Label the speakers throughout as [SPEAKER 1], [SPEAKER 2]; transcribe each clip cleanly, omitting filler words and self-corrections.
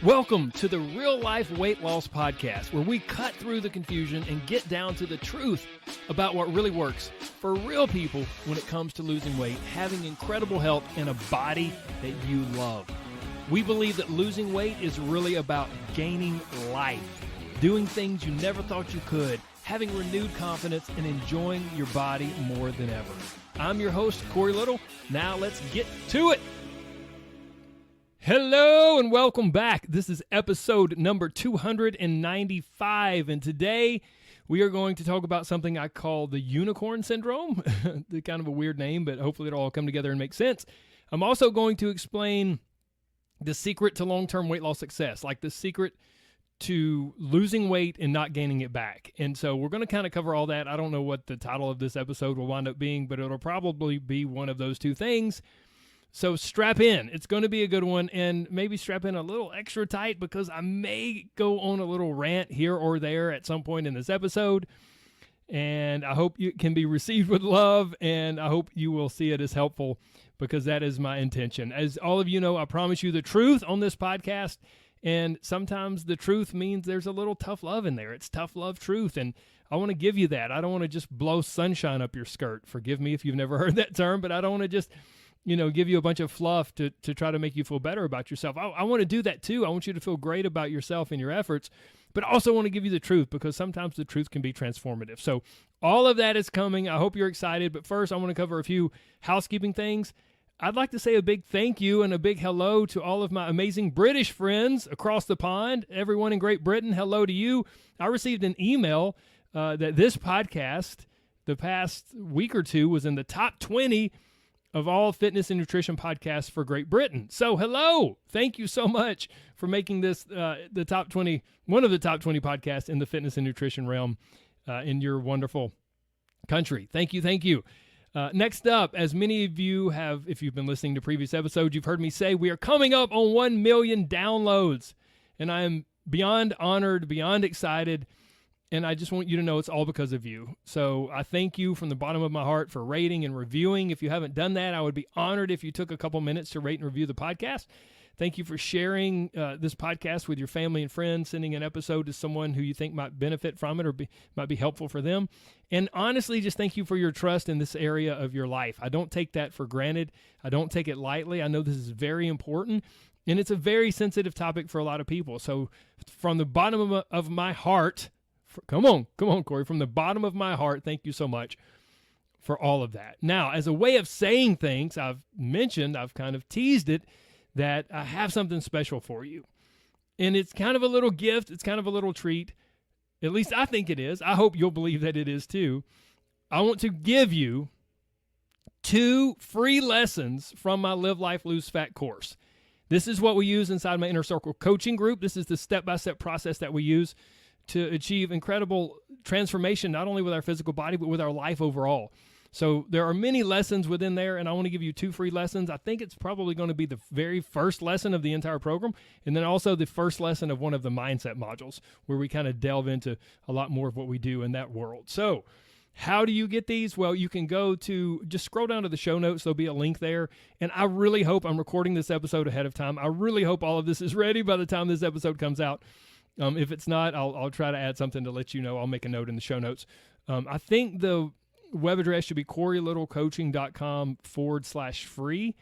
[SPEAKER 1] Welcome to the Real Life Weight Loss Podcast, where we cut through the confusion and get down to the truth about what really works for real people when it comes to losing weight, having incredible health, and a body that you love. We believe that losing weight is really about gaining life, doing things you never thought you could, having renewed confidence, and enjoying your body more than ever. I'm your host, Corey Little. Now let's get to it. Hello and welcome back. This is episode number 295, and today we are going to talk about something I call the unicorn syndrome. Kind of a weird name, but hopefully it'll all come together and make sense. I'm also going to explain the secret to long-term weight loss success, like the secret to losing weight and not gaining it back. And so we're going to kind of cover all that. I don't know what the title of this episode will wind up being, but it'll probably be one of those two things. So strap in. It's going to be a good one, and maybe strap in a little extra tight because I may go on a little rant here or there at some point in this episode. And I hope it can be received with love, and I hope you will see it as helpful because that is my intention. As all of you know, I promise you the truth on this podcast, and sometimes the truth means there's a little tough love in there. It's tough love truth, and I want to give you that. I don't want to just blow sunshine up your skirt. Forgive me if you've never heard that term, but I don't want to just give you a bunch of fluff to try to make you feel better about yourself. I want to do that too. I want you to feel great about yourself and your efforts, but I also want to give you the truth because sometimes the truth can be transformative. So all of that is coming. I hope you're excited, but first I want to cover a few housekeeping things. I'd like to say a big thank you and a big hello to all of my amazing British friends across the pond. Everyone in Great Britain, hello to you. I received an email that this podcast, the past week or two, was in the top 20 of all fitness and nutrition podcasts for Great Britain. So hello, thank you so much for making this the top 20, one of the top 20 podcasts in the fitness and nutrition realm in your wonderful country. Thank you. Next up, as many of you have, if you've been listening to previous episodes, you've heard me say we are coming up on 1 million downloads, and I am beyond honored, beyond excited. And I just want you to know it's all because of you. So I thank you from the bottom of my heart for rating and reviewing. If you haven't done that, I would be honored if you took a couple minutes to rate and review the podcast. Thank you for sharing this podcast with your family and friends, sending an episode to someone who you think might benefit from it or might be helpful for them. And honestly, just thank you for your trust in this area of your life. I don't take that for granted. I don't take it lightly. I know this is very important, and it's a very sensitive topic for a lot of people. So from the bottom of my heart, Come on, Corey. From the bottom of my heart, thank you so much for all of that. Now, as a way of saying things, I've kind of teased it, that I have something special for you. And it's kind of a little gift. It's kind of a little treat. At least I think it is. I hope you'll believe that it is too. I want to give you 2 free lessons from my Live Life Lose Fat course. This is what we use inside my Inner Circle coaching group. This is the step-by-step process that we use to achieve incredible transformation, not only with our physical body, but with our life overall. So there are many lessons within there, and I want to give you 2 free lessons. I think it's probably going to be the very first lesson of the entire program, and then also the first lesson of one of the mindset modules, where we kind of delve into a lot more of what we do in that world. So how do you get these? Well, you can just scroll down to the show notes. There'll be a link there, and I really hope, I'm recording this episode ahead of time, I really hope all of this is ready by the time this episode comes out. If it's not, I'll try to add something to let you know. I'll make a note in the show notes. I think the web address should be CoreyLittleCoaching.com/free,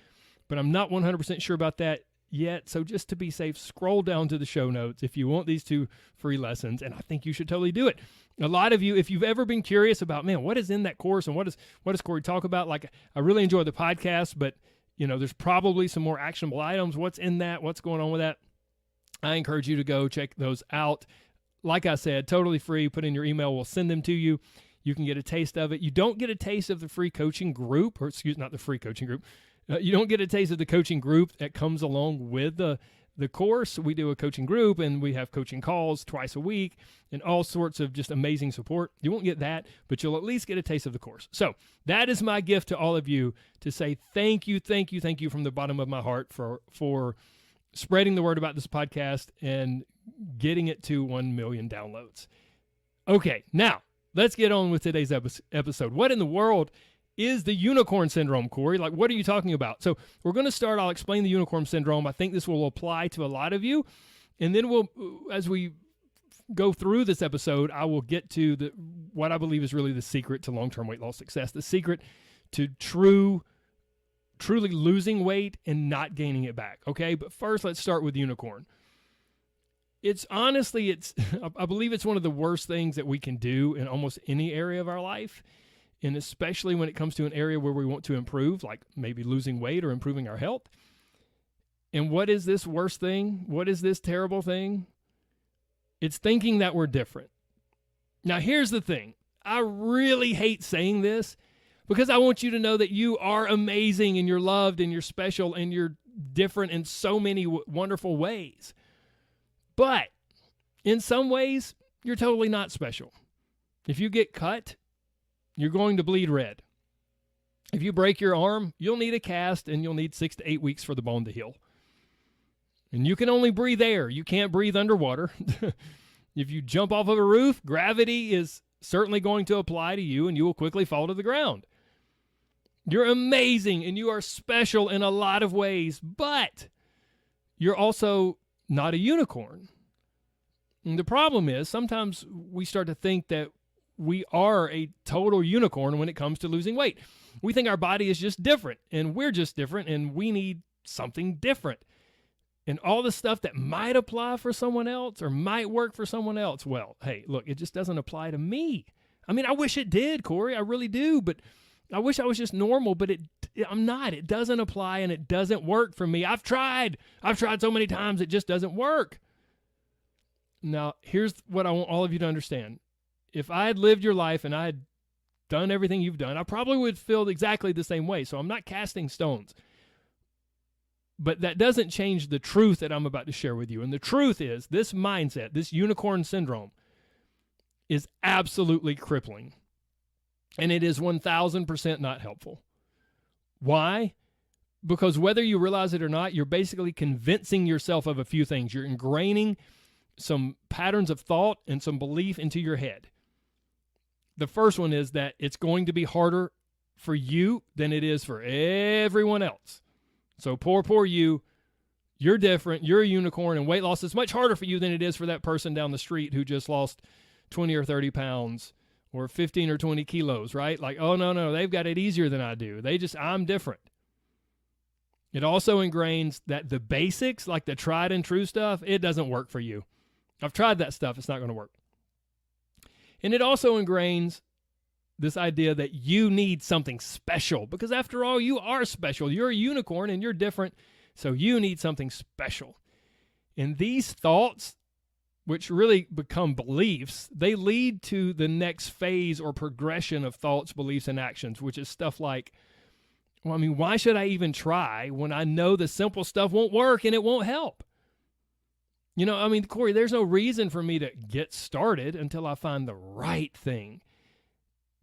[SPEAKER 1] but I'm not 100% sure about that yet. So just to be safe, scroll down to the show notes if you want these 2 free lessons, and I think you should totally do it. A lot of you, if you've ever been curious about, man, what is in that course and what does Corey talk about? Like, I really enjoy the podcast, but there's probably some more actionable items. What's in that? What's going on with that? I encourage you to go check those out. Like I said, totally free. Put in your email. We'll send them to you. You can get a taste of it. You don't get a taste of the free coaching group, not the free coaching group. You don't get a taste of the coaching group that comes along with the course. We do a coaching group, and we have coaching calls twice a week and all sorts of just amazing support. You won't get that, but you'll at least get a taste of the course. So that is my gift to all of you, to say thank you from the bottom of my heart for spreading the word about this podcast and getting it to 1 million downloads. Okay, now let's get on with today's episode. What in the world is the unicorn syndrome, Corey? Like, what are you talking about? So we're going to start, I'll explain the unicorn syndrome. I think this will apply to a lot of you. And then as we go through this episode, I will get to what I believe is really the secret to long-term weight loss success, the secret to truly losing weight and not gaining it back. Okay, but first let's start with unicorn. I believe it's one of the worst things that we can do in almost any area of our life, and especially when it comes to an area where we want to improve, like maybe losing weight or improving our health. And what is this worst thing? What is this terrible thing? It's thinking that we're different. Now, here's the thing. I really hate saying this because I want you to know that you are amazing and you're loved and you're special and you're different in so many wonderful ways. But in some ways, you're totally not special. If you get cut, you're going to bleed red. If you break your arm, you'll need a cast and you'll need 6 to 8 weeks for the bone to heal. And you can only breathe air. You can't breathe underwater. If you jump off of a roof, gravity is certainly going to apply to you and you will quickly fall to the ground. You're amazing and you are special in a lot of ways, but you're also not a unicorn. And the problem is sometimes we start to think that we are a total unicorn when it comes to losing weight. We think our body is just different and we're just different and we need something different. And all the stuff that might apply for someone else or might work for someone else, well, hey, look, it just doesn't apply to me. I mean, I wish it did, Corey. I really do. But I wish I was just normal, but I'm not. It doesn't apply and it doesn't work for me. I've tried so many times. It just doesn't work. Now, here's what I want all of you to understand. If I had lived your life and I had done everything you've done, I probably would feel exactly the same way. So I'm not casting stones. But that doesn't change the truth that I'm about to share with you. And the truth is this mindset, this unicorn syndrome, is absolutely crippling. And it is 1,000% not helpful. Why? Because whether you realize it or not, you're basically convincing yourself of a few things. You're ingraining some patterns of thought and some belief into your head. The first one is that it's going to be harder for you than it is for everyone else. So poor you, you're different, you're a unicorn, and weight loss is much harder for you than it is for that person down the street who just lost 20 or 30 pounds or 15 or 20 kilos, right? Like, oh, no, they've got it easier than I do. I'm different. It also ingrains that the basics, like the tried and true stuff, it doesn't work for you. I've tried that stuff. It's not going to work. And it also ingrains this idea that you need something special because after all, you are special. You're a unicorn and you're different, so you need something special. And these thoughts, which really become beliefs, they lead to the next phase or progression of thoughts, beliefs, and actions, which is stuff like, well, I mean, why should I even try when I know the simple stuff won't work and it won't help? You know, I mean, Corey, there's no reason for me to get started until I find the right thing.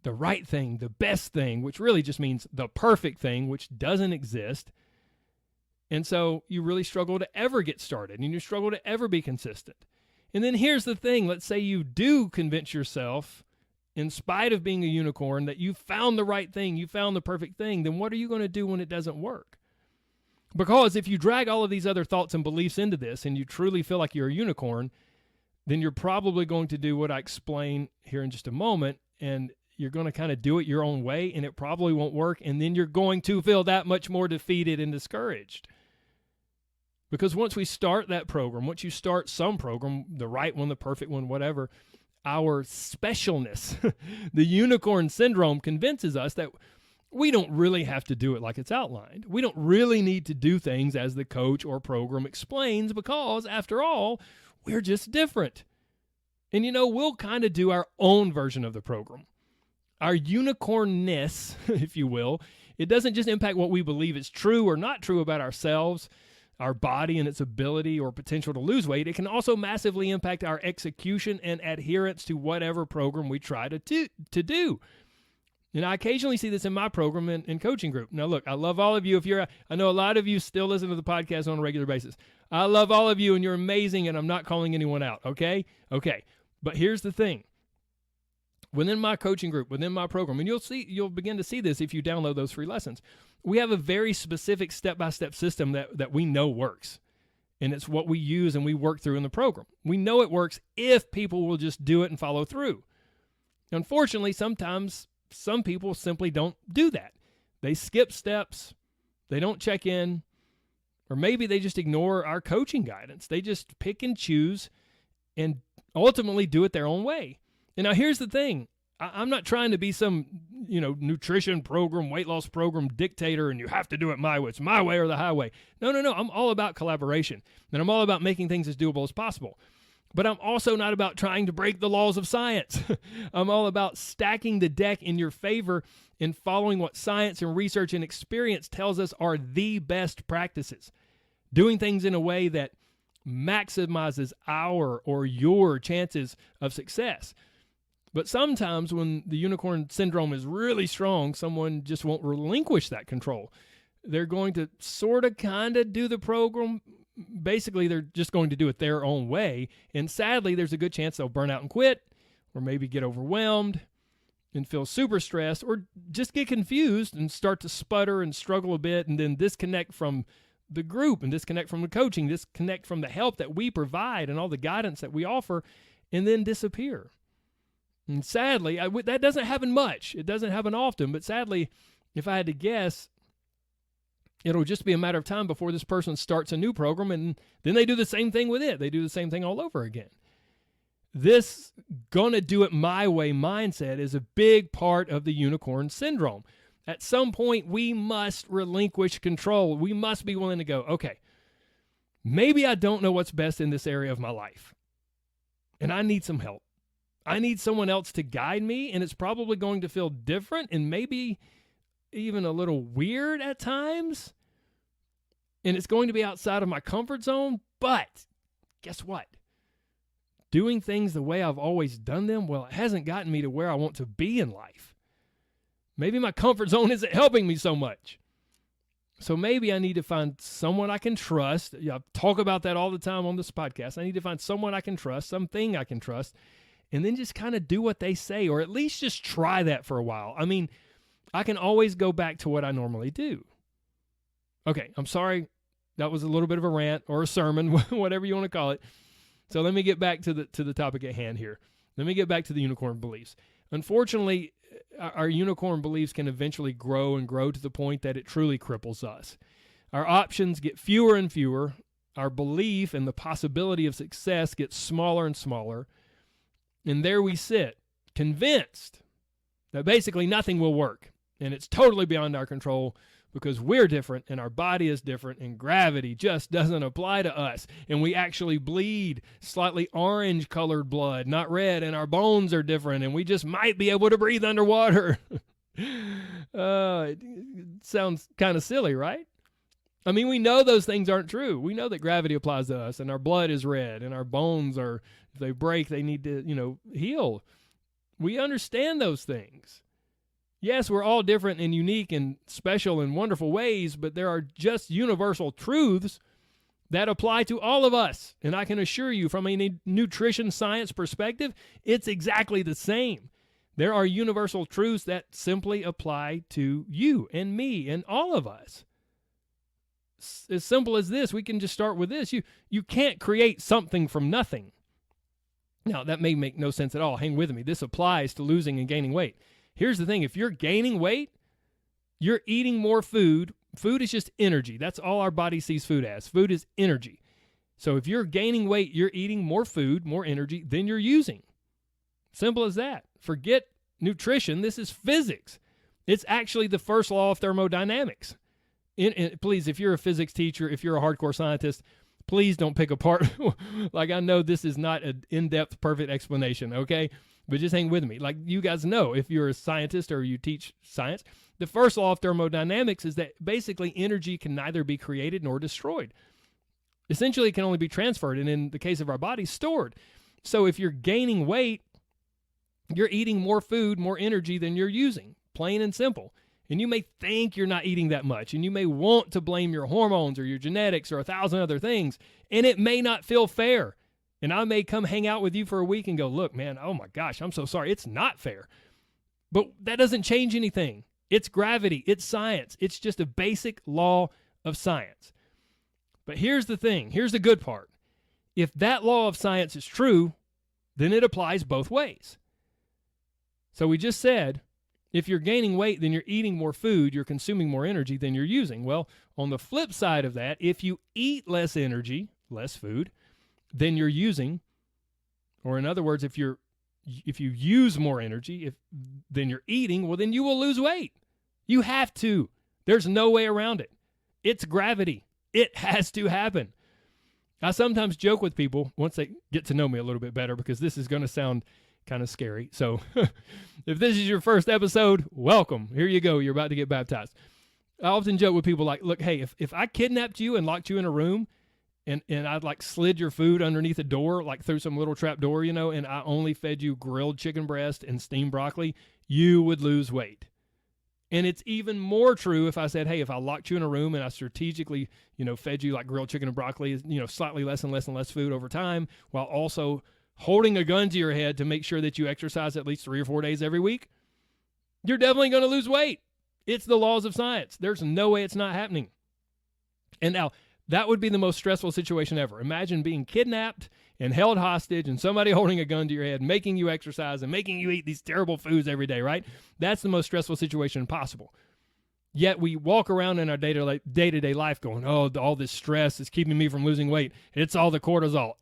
[SPEAKER 1] The right thing, the best thing, which really just means the perfect thing, which doesn't exist. And so you really struggle to ever get started and you struggle to ever be consistent. And then here's the thing. Let's say you do convince yourself, in spite of being a unicorn, that you found the right thing, you found the perfect thing. Then what are you going to do when it doesn't work? Because if you drag all of these other thoughts and beliefs into this and you truly feel like you're a unicorn, then you're probably going to do what I explain here in just a moment. And you're going to kind of do it your own way and it probably won't work. And then you're going to feel that much more defeated and discouraged. Because once we start that program, once you start some program, the right one, the perfect one, whatever, our specialness, the unicorn syndrome convinces us that we don't really have to do it like it's outlined. We don't really need to do things as the coach or program explains because, after all, we're just different. And, you know, we'll kind of do our own version of the program. Our unicornness, if you will, it doesn't just impact what we believe is true or not true about ourselves, our body and its ability or potential to lose weight. It can also massively impact our execution and adherence to whatever program we try to do. And I occasionally see this in my program and coaching group. Now, look, I love all of you. I know a lot of you still listen to the podcast on a regular basis. I love all of you, and you're amazing, and I'm not calling anyone out, okay? Okay, but here's the thing. Within my coaching group, within my program, and you'll begin to see this if you download those free lessons, we have a very specific step-by-step system that we know works. And it's what we use and we work through in the program. We know it works if people will just do it and follow through. Unfortunately, sometimes some people simply don't do that. They skip steps, they don't check in, or maybe they just ignore our coaching guidance. They just pick and choose and ultimately do it their own way. And now here's the thing. I'm not trying to be some, nutrition program, weight loss program dictator, and you have to do it my way. It's my way or the highway. No. I'm all about collaboration, and I'm all about making things as doable as possible. But I'm also not about trying to break the laws of science. I'm all about stacking the deck in your favor and following what science and research and experience tells us are the best practices. Doing things in a way that maximizes our or your chances of success. But sometimes when the unicorn syndrome is really strong, someone just won't relinquish that control. They're going to sort of kind of do the program. Basically, they're just going to do it their own way. And sadly, there's a good chance they'll burn out and quit, or maybe get overwhelmed and feel super stressed, or just get confused and start to sputter and struggle a bit, and then disconnect from the group and disconnect from the coaching, disconnect from the help that we provide and all the guidance that we offer, and then disappear. And sadly, that doesn't happen much. It doesn't happen often, but sadly, if I had to guess, it'll just be a matter of time before this person starts a new program, and then they do the same thing with it. They do the same thing all over again. This gonna do it my way mindset is a big part of the unicorn syndrome. At some point, we must relinquish control. We must be willing to go, okay, maybe I don't know what's best in this area of my life, and I need some help. I need someone else to guide me, and it's probably going to feel different and maybe even a little weird at times, and it's going to be outside of my comfort zone, but guess what? Doing things the way I've always done them, well, it hasn't gotten me to where I want to be in life. Maybe my comfort zone isn't helping me so much. So maybe I need to find someone I can trust. I talk about that all the time on this podcast. I need to find someone I can trust, something I can trust, and then just kind of do what they say, or at least just try that for a while. I mean, I can always go back to what I normally do. Okay, I'm sorry. That was a little bit of a rant or a sermon, whatever you want to call it. So let me get back to the topic at hand here. Let me get back to the unicorn beliefs. Unfortunately, our unicorn beliefs can eventually grow and grow to the point that it truly cripples us. Our options get fewer and fewer. Our belief and the possibility of success gets smaller and smaller. And there we sit, convinced that basically nothing will work. And it's totally beyond our control because we're different and our body is different and gravity just doesn't apply to us. And we actually bleed slightly orange-colored blood, not red, and our bones are different, and we just might be able to breathe underwater. It sounds kind of silly, right? I mean, we know those things aren't true. We know that gravity applies to us, and our blood is red, and our bones are, if they break, they need to, heal. We understand those things. Yes, we're all different and unique and special in wonderful ways, but there are just universal truths that apply to all of us. And I can assure you, from a nutrition science perspective, it's exactly the same. There are universal truths that simply apply to you and me and all of us. As simple as this, we can just start with this. You can't create something from nothing. Now, that may make no sense at all. Hang with me. This applies to losing and gaining weight. Here's the thing. If you're gaining weight, you're eating more food. Food is just energy. That's all our body sees food as. Food is energy. So if you're gaining weight, you're eating more food, more energy than you're using. Simple as that. Forget nutrition. This is physics. It's actually the first law of thermodynamics. Please, if you're a physics teacher, if you're a hardcore scientist, please don't pick apart. Like, I know this is not an in-depth, perfect explanation, okay? But just hang with me. Like, you guys know, if you're a scientist or you teach science, the first law of thermodynamics is that basically energy can neither be created nor destroyed. Essentially, it can only be transferred, and in the case of our body, stored. So if you're gaining weight, you're eating more food, more energy than you're using, plain and simple. And you may think you're not eating that much, and you may want to blame your hormones or your genetics or 1,000 other things, and it may not feel fair. And I may come hang out with you for a week and go, look, man, oh my gosh, I'm so sorry. It's not fair. But that doesn't change anything. It's gravity. It's science. It's just a basic law of science. But here's the thing. Here's the good part. If that law of science is true, then it applies both ways. So we just said, if you're gaining weight, then you're eating more food, you're consuming more energy than you're using. Well, on the flip side of that, if you eat less energy, less food, than you're using, or in other words, if you use more energy than you're eating, well, then you will lose weight. You have to. There's no way around it. It's gravity. It has to happen. I sometimes joke with people once they get to know me a little bit better, because this is going to sound kind of scary. So if this is your first episode, welcome. Here you go. You're about to get baptized. I often joke with people like, look, hey, if I kidnapped you and locked you in a room and I'd like slid your food underneath a door, like through some little trap door, you know, and I only fed you grilled chicken breast and steamed broccoli, you would lose weight. And it's even more true if I said, hey, if I locked you in a room and I strategically, you know, fed you like grilled chicken and broccoli, you know, slightly less and less and less food over time, while also holding a gun to your head to make sure that you exercise at least 3 or 4 days every week, you're definitely going to lose weight. It's the laws of science. There's no way it's not happening. And now, that would be the most stressful situation ever. Imagine being kidnapped and held hostage and somebody holding a gun to your head, making you exercise and making you eat these terrible foods every day, right? That's the most stressful situation possible. Yet we walk around in our day-to-day life going, oh, all this stress is keeping me from losing weight. It's all the cortisol.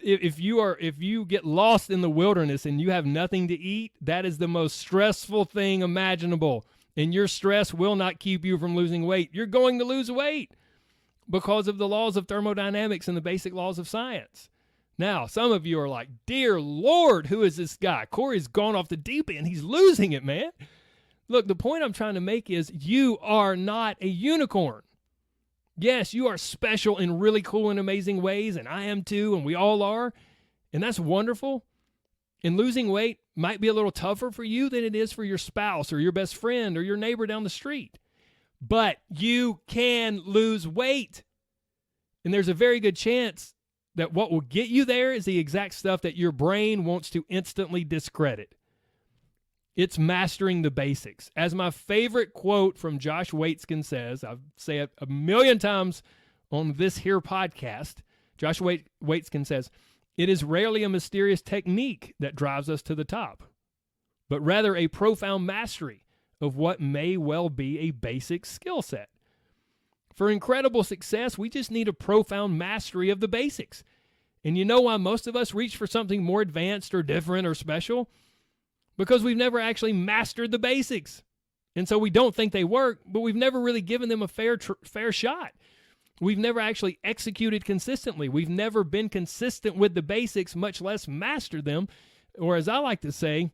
[SPEAKER 1] If you get lost in the wilderness and you have nothing to eat, that is the most stressful thing imaginable. And your stress will not keep you from losing weight. You're going to lose weight because of the laws of thermodynamics and the basic laws of science. Now, some of you are like, dear Lord, who is this guy? Corey's gone off the deep end. He's losing it, man. Look, the point I'm trying to make is you are not a unicorn. Yes, you are special in really cool and amazing ways, and I am too, and we all are, and that's wonderful. And losing weight might be a little tougher for you than it is for your spouse or your best friend or your neighbor down the street. But you can lose weight. And there's a very good chance that what will get you there is the exact stuff that your brain wants to instantly discredit. It's mastering the basics. As my favorite quote from Josh Waitzkin says, I say it a million times on this here podcast, Josh Waitzkin says, it is rarely a mysterious technique that drives us to the top, but rather a profound mastery of what may well be a basic skill set. For incredible success, we just need a profound mastery of the basics. And you know why most of us reach for something more advanced or different or special? Because we've never actually mastered the basics. And so we don't think they work, but we've never really given them a fair shot. We've never actually executed consistently. We've never been consistent with the basics, much less mastered them. Or as I like to say,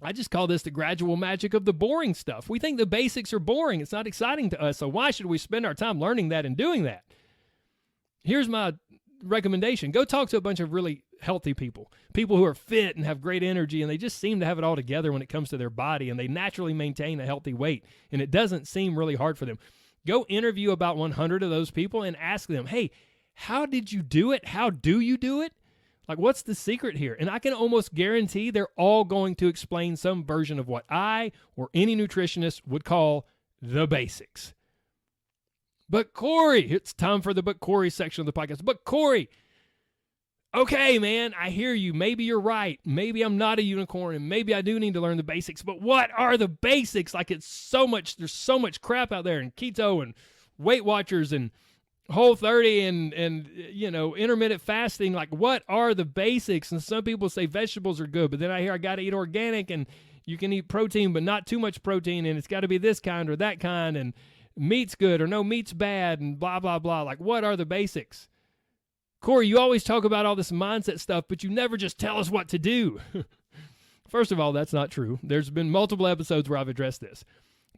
[SPEAKER 1] I just call this the gradual magic of the boring stuff. We think the basics are boring. It's not exciting to us. So why should we spend our time learning that and doing that? Here's my recommendation. Go talk to a bunch of really healthy people who are fit and have great energy, and they just seem to have it all together when it comes to their body, and they naturally maintain a healthy weight, and it doesn't seem really hard for them. Go interview about 100 of those people and ask them, hey, how did you do it? How do you do it? Like, what's the secret here? And I can almost guarantee they're all going to explain some version of what I or any nutritionist would call the basics. But Corey, it's time for the But Corey section of the podcast. But Corey, okay, man, I hear you. Maybe you're right. Maybe I'm not a unicorn, and maybe I do need to learn the basics. But what are the basics? Like, there's so much crap out there, and keto and Weight Watchers and Whole30 and you know, intermittent fasting. Like, what are the basics? And some people say vegetables are good, but then I hear I got to eat organic, and you can eat protein, but not too much protein, and it's got to be this kind or that kind, and meat's good or no, meat's bad, and blah, blah, blah. Like, what are the basics? Corey, you always talk about all this mindset stuff, but you never just tell us what to do. First of all, that's not true. There's been multiple episodes where I've addressed this,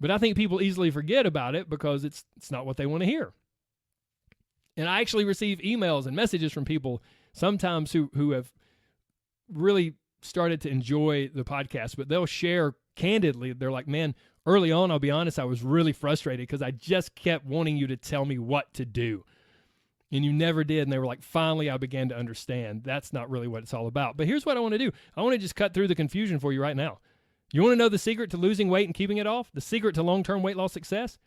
[SPEAKER 1] but I think people easily forget about it because it's not what they want to hear. And I actually receive emails and messages from people sometimes who have really started to enjoy the podcast, but they'll share candidly. They're like, man, early on, I'll be honest, I was really frustrated because I just kept wanting you to tell me what to do. And you never did. And they were like, finally, I began to understand. That's not really what it's all about. But here's what I want to do. I want to just cut through the confusion for you right now. You want to know the secret to losing weight and keeping it off? The secret to long-term weight loss success?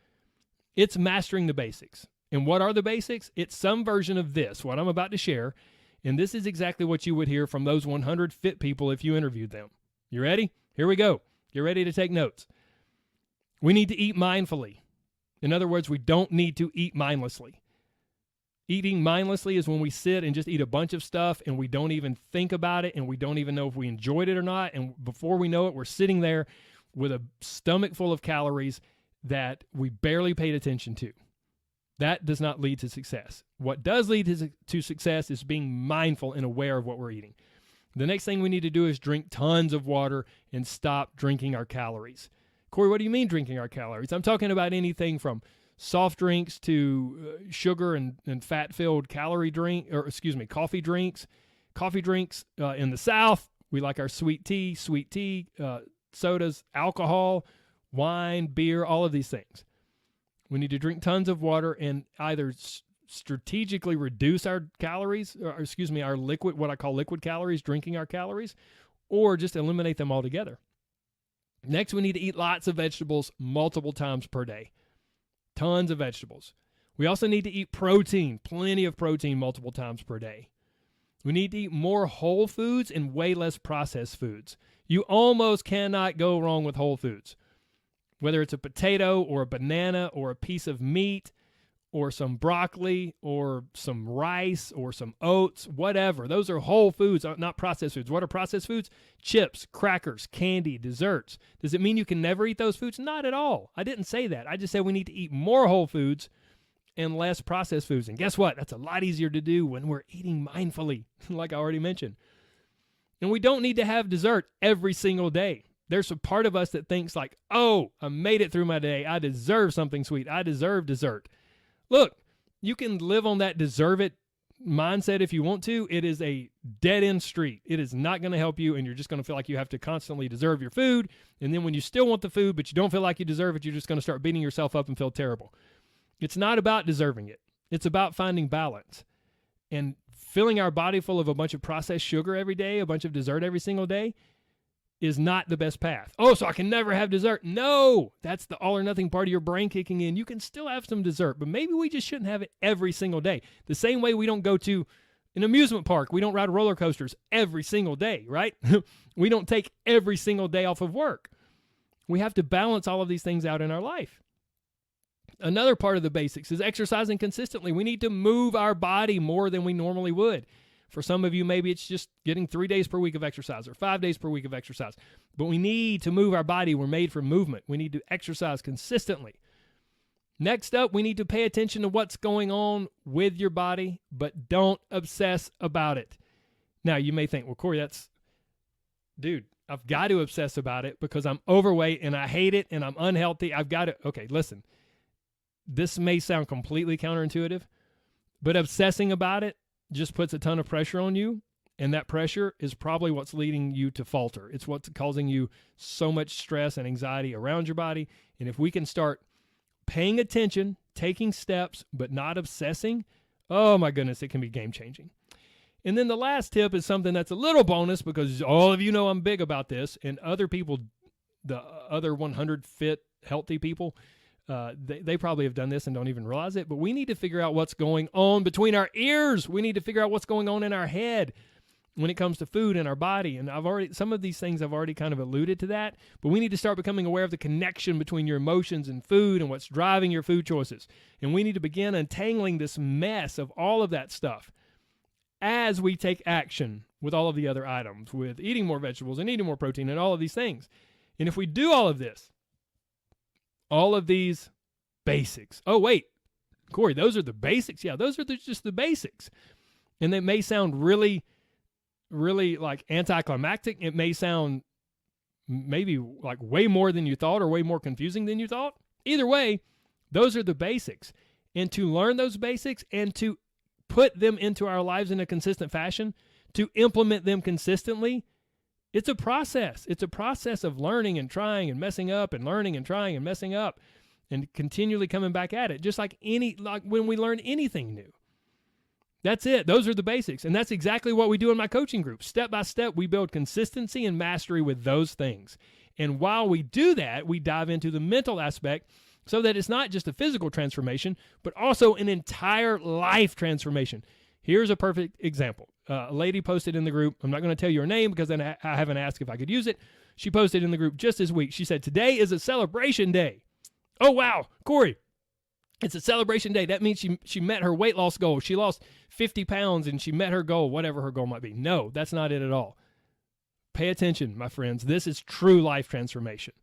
[SPEAKER 1] It's mastering the basics. And what are the basics? It's some version of this, what I'm about to share. And this is exactly what you would hear from those 100 fit people if you interviewed them. You ready? Here we go. Get ready to take notes. We need to eat mindfully. In other words, we don't need to eat mindlessly. Eating mindlessly is when we sit and just eat a bunch of stuff and we don't even think about it and we don't even know if we enjoyed it or not. And before we know it, we're sitting there with a stomach full of calories that we barely paid attention to. That does not lead to success. What does lead to success is being mindful and aware of what we're eating. The next thing we need to do is drink tons of water and stop drinking our calories. Corey, what do you mean drinking our calories? I'm talking about anything from soft drinks to sugar and fat-filled coffee drinks. Coffee drinks in the South, we like our sweet tea, sodas, alcohol, wine, beer, all of these things. We need to drink tons of water and either strategically reduce our calories, our liquid, what I call liquid calories, drinking our calories, or just eliminate them altogether. Next, we need to eat lots of vegetables multiple times per day. Tons of vegetables. We also need to eat protein, plenty of protein multiple times per day. We need to eat more whole foods and way less processed foods. You almost cannot go wrong with whole foods. Whether it's a potato or a banana or a piece of meat or some broccoli or some rice or some oats, whatever. Those are whole foods, not processed foods. What are processed foods? Chips, crackers, candy, desserts. Does it mean you can never eat those foods? Not at all. I didn't say that. I just said we need to eat more whole foods and less processed foods. And guess what? That's a lot easier to do when we're eating mindfully, like I already mentioned. And we don't need to have dessert every single day. There's a part of us that thinks like, oh, I made it through my day. I deserve something sweet. I deserve dessert. Look, you can live on that deserve it mindset if you want to. It is a dead-end street. It is not going to help you, and you're just going to feel like you have to constantly deserve your food. And then when you still want the food, but you don't feel like you deserve it, you're just going to start beating yourself up and feel terrible. It's not about deserving it. It's about finding balance. And filling our body full of a bunch of processed sugar every day, a bunch of dessert every single day, is not the best path. Oh, so I can never have dessert. No, that's the all or nothing part of your brain kicking in. You can still have some dessert, but maybe we just shouldn't have it every single day. The same way we don't go to an amusement park. We don't ride roller coasters every single day, right? We don't take every single day off of work. We have to balance all of these things out in our life. Another part of the basics is exercising consistently. We need to move our body more than we normally would. For some of you, maybe it's just getting 3 days per week of exercise or 5 days per week of exercise. But we need to move our body. We're made for movement. We need to exercise consistently. Next up, we need to pay attention to what's going on with your body, but don't obsess about it. Now, you may think, well, Corey, dude, I've got to obsess about it because I'm overweight and I hate it and I'm unhealthy. Okay, listen. This may sound completely counterintuitive, but obsessing about it just puts a ton of pressure on you, and that pressure is probably what's leading you to falter. It's what's causing you so much stress and anxiety around your body. And if we can start paying attention, taking steps, but not obsessing, oh my goodness, it can be game-changing. And then the last tip is something that's a little bonus because all of you know I'm big about this, and other people, the other 100 fit, healthy people, they probably have done this and don't even realize it, but we need to figure out what's going on between our ears. We need to figure out what's going on in our head when it comes to food and our body. And some of these things I've already kind of alluded to that, but we need to start becoming aware of the connection between your emotions and food and what's driving your food choices. And we need to begin untangling this mess of all of that stuff as we take action with all of the other items, with eating more vegetables and eating more protein and all of these things. And if we do all of this, all of these basics. Oh, wait, Corey, those are the basics. Yeah, those are just the basics. And they may sound really, really like anticlimactic. It may sound maybe like way more than you thought or way more confusing than you thought. Either way, those are the basics. And to learn those basics and to put them into our lives in a consistent fashion, to implement them consistently, it's a process. It's a process of learning and trying and messing up and learning and trying and messing up and continually coming back at it, just like when we learn anything new. That's it. Those are the basics. And that's exactly what we do in my coaching group. Step by step, we build consistency and mastery with those things. And while we do that, we dive into the mental aspect so that it's not just a physical transformation, but also an entire life transformation. Here's a perfect example. A lady posted in the group. I'm not going to tell you her name because then I haven't asked if I could use it. She posted in the group just this week. She said, today is a celebration day. Oh, wow. Corey, it's a celebration day. That means she met her weight loss goal. She lost 50 pounds and she met her goal, whatever her goal might be. No, that's not it at all. Pay attention, my friends. This is true life transformation.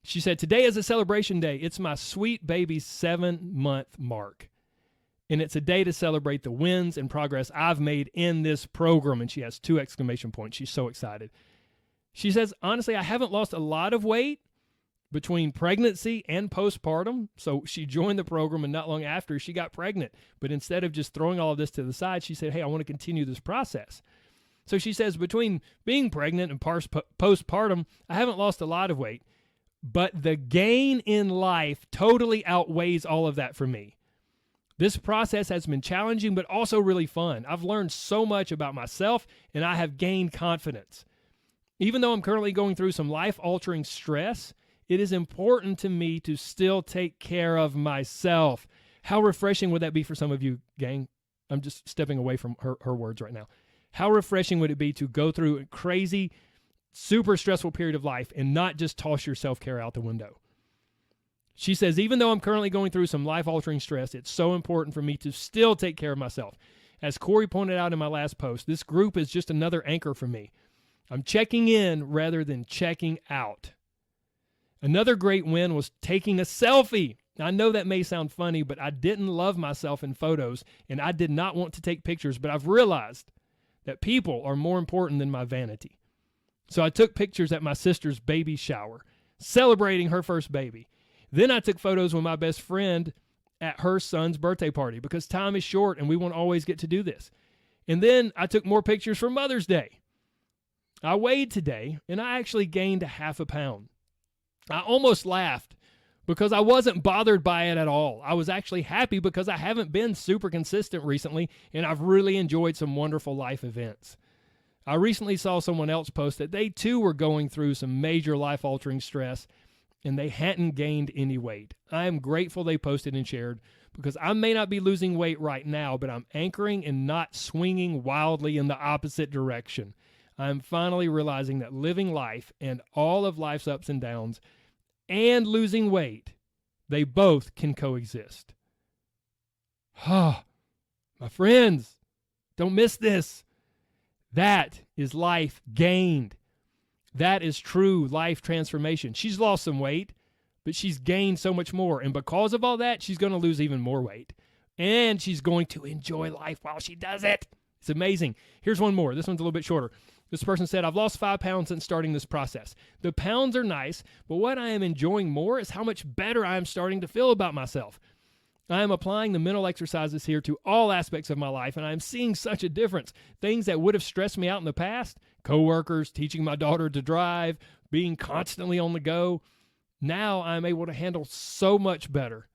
[SPEAKER 1] She said, today is a celebration day. It's my sweet baby's 7-month mark. And it's a day to celebrate the wins and progress I've made in this program. And she has 2 exclamation points. She's so excited. She says, honestly, I haven't lost a lot of weight between pregnancy and postpartum. So she joined the program, and not long after, she got pregnant. But instead of just throwing all of this to the side, she said, hey, I want to continue this process. So she says, between being pregnant and postpartum, I haven't lost a lot of weight. But the gain in life totally outweighs all of that for me. This process has been challenging, but also really fun. I've learned so much about myself, and I have gained confidence. Even though I'm currently going through some life-altering stress, it is important to me to still take care of myself. How refreshing would that be for some of you, gang? I'm just stepping away from her words right now. How refreshing would it be to go through a crazy, super stressful period of life and not just toss your self-care out the window? She says, even though I'm currently going through some life-altering stress, it's so important for me to still take care of myself. As Corey pointed out in my last post, this group is just another anchor for me. I'm checking in rather than checking out. Another great win was taking a selfie. Now, I know that may sound funny, but I didn't love myself in photos, and I did not want to take pictures, but I've realized that people are more important than my vanity. So I took pictures at my sister's baby shower, celebrating her first baby. Then I took photos with my best friend at her son's birthday party because time is short and we won't always get to do this. And then I took more pictures for Mother's Day. I weighed today and I actually gained 0.5 pound. I almost laughed because I wasn't bothered by it at all. I was actually happy because I haven't been super consistent recently and I've really enjoyed some wonderful life events. I recently saw someone else post that they too were going through some major life-altering stress and they hadn't gained any weight. I am grateful they posted and shared because I may not be losing weight right now, but I'm anchoring and not swinging wildly in the opposite direction. I'm finally realizing that living life and all of life's ups and downs and losing weight, they both can coexist. My friends, don't miss this. That is life gained. That is true life transformation. She's lost some weight, but she's gained so much more. And because of all that, she's going to lose even more weight. And she's going to enjoy life while she does it. It's amazing. Here's one more. This one's a little bit shorter. This person said, I've lost 5 pounds since starting this process. The pounds are nice, but what I am enjoying more is how much better I am starting to feel about myself. I am applying the mental exercises here to all aspects of my life, and I am seeing such a difference. Things that would have stressed me out in the past, coworkers, teaching my daughter to drive, being constantly on the go. Now I'm able to handle so much better.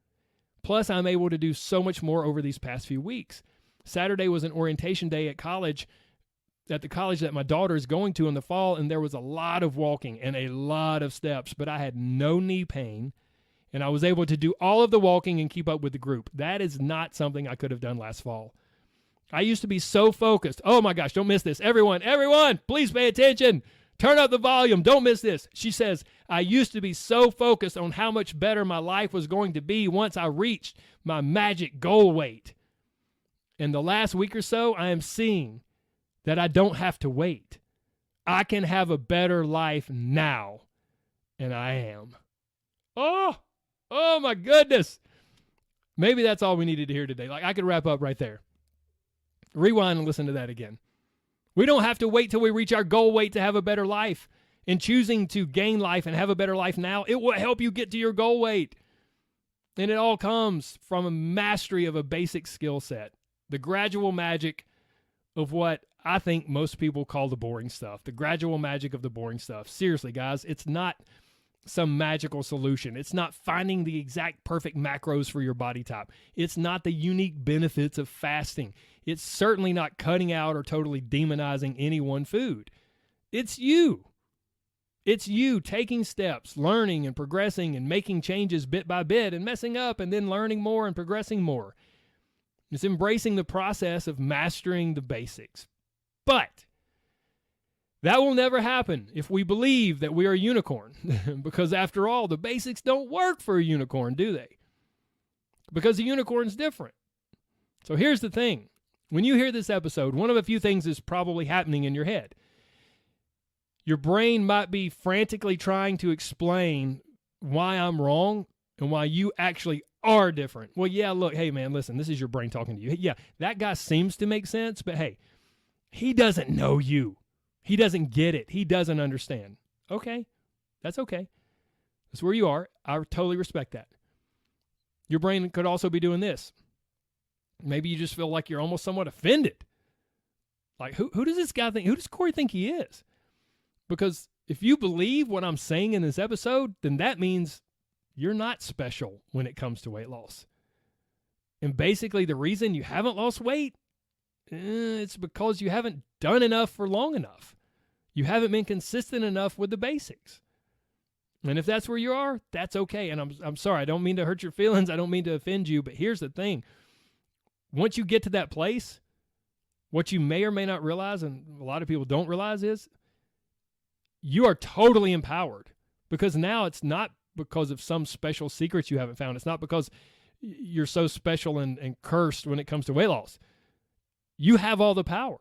[SPEAKER 1] Plus, I'm able to do so much more over these past few weeks. Saturday was an orientation day at the college that my daughter is going to in the fall, and there was a lot of walking and a lot of steps, but I had no knee pain. And I was able to do all of the walking and keep up with the group. That is not something I could have done last fall. I used to be so focused. Oh my gosh, don't miss this. Everyone, please pay attention. Turn up the volume. Don't miss this. She says, I used to be so focused on how much better my life was going to be once I reached my magic goal weight. In the last week or so, I am seeing that I don't have to wait. I can have a better life now. And I am. Oh my goodness. Maybe that's all we needed to hear today. Like I could wrap up right there. Rewind and listen to that again. We don't have to wait till we reach our goal weight to have a better life. In choosing to gain life and have a better life now, it will help you get to your goal weight. And it all comes from a mastery of a basic skill set. The gradual magic of what I think most people call the boring stuff. The gradual magic of the boring stuff. Seriously, guys, it's not some magical solution. It's not finding the exact perfect macros for your body type. It's not the unique benefits of fasting. It's certainly not cutting out or totally demonizing any one food. It's you. It's you taking steps, learning and progressing and making changes bit by bit and messing up and then learning more and progressing more. It's embracing the process of mastering the basics. But that will never happen if we believe that we are a unicorn. Because after all, the basics don't work for a unicorn, do they? Because a unicorn's different. So here's the thing. When you hear this episode, one of a few things is probably happening in your head. Your brain might be frantically trying to explain why I'm wrong and why you actually are different. Well, yeah, look, hey, man, listen, this is your brain talking to you. Yeah, that guy seems to make sense, but hey, he doesn't know you. He doesn't get it. He doesn't understand. Okay, that's okay. That's where you are. I totally respect that. Your brain could also be doing this. Maybe you just feel like you're almost somewhat offended. Like, who does this guy think? Who does Corey think he is? Because if you believe what I'm saying in this episode, then that means you're not special when it comes to weight loss. And basically the reason you haven't lost weight, it's because you haven't done enough for long enough. You haven't been consistent enough with the basics. And if that's where you are, that's okay. And I'm sorry, I don't mean to hurt your feelings. I don't mean to offend you. But here's the thing. Once you get to that place, what you may or may not realize, and a lot of people don't realize, is you are totally empowered, because now it's not because of some special secrets you haven't found. It's not because you're so special and cursed when it comes to weight loss. You have all the power.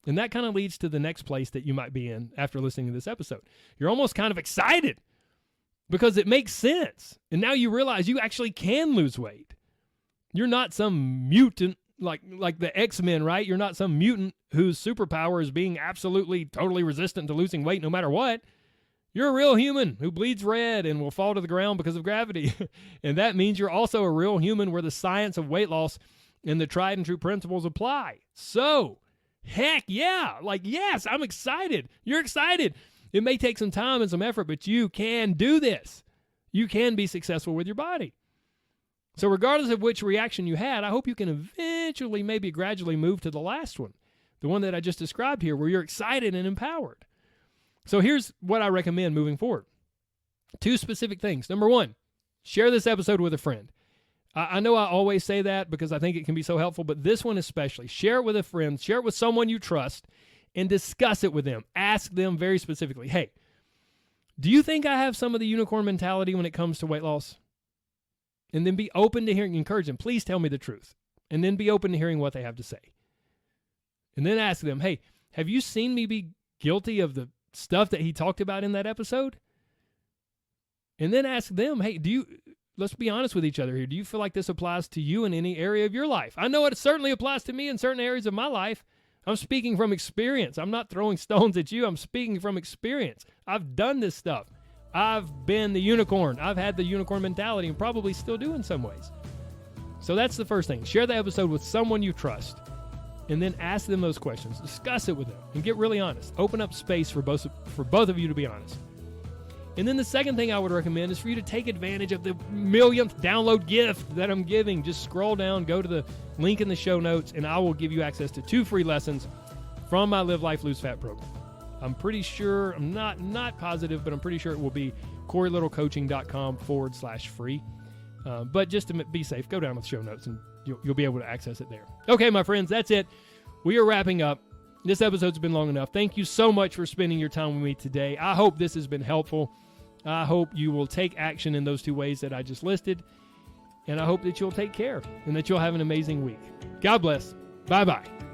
[SPEAKER 1] And that kind of leads to the next place that you might be in after listening to this episode. You're almost kind of excited because it makes sense. And now you realize you actually can lose weight. You're not some mutant like the X-Men, right? You're not some mutant whose superpower is being absolutely, totally resistant to losing weight no matter what. You're a real human who bleeds red and will fall to the ground because of gravity. And that means you're also a real human where the science of weight loss and the tried and true principles apply. So, heck yeah. Yes, I'm excited. You're excited. It may take some time and some effort, but you can do this. You can be successful with your body. So regardless of which reaction you had, I hope you can eventually, maybe gradually move to the last one, the one that I just described here, where you're excited and empowered. So here's what I recommend moving forward. 2 specific things. Number 1, share this episode with a friend. I know I always say that because I think it can be so helpful, but this one especially. Share it with a friend. Share it with someone you trust and discuss it with them. Ask them very specifically, hey, do you think I have some of the unicorn mentality when it comes to weight loss? And then be open to hearing, encourage them. Please tell me the truth. And then be open to hearing what they have to say. And then ask them, hey, have you seen me be guilty of the stuff that he talked about in that episode? And then ask them, hey, let's be honest with each other here. Do you feel like this applies to you in any area of your life? I know it certainly applies to me in certain areas of my life. I'm speaking from experience. I'm not throwing stones at you. I'm speaking from experience. I've done this stuff. I've been the unicorn. I've had the unicorn mentality and probably still do in some ways. So that's the first thing. Share the episode with someone you trust and then ask them those questions. Discuss it with them and get really honest. Open up space for both of you to be honest. And then the second thing I would recommend is for you to take advantage of the millionth download gift that I'm giving. Just scroll down, go to the link in the show notes, and I will give you access to 2 free lessons from my Live Life Lose Fat program. I'm pretty sure, I'm not positive, but I'm pretty sure it will be CoreyLittleCoaching.com/free. But just to be safe, go down to the show notes and you'll be able to access it there. Okay, my friends, that's it. We are wrapping up. This episode's been long enough. Thank you so much for spending your time with me today. I hope this has been helpful. I hope you will take action in those 2 ways that I just listed. And I hope that you'll take care and that you'll have an amazing week. God bless. Bye-bye.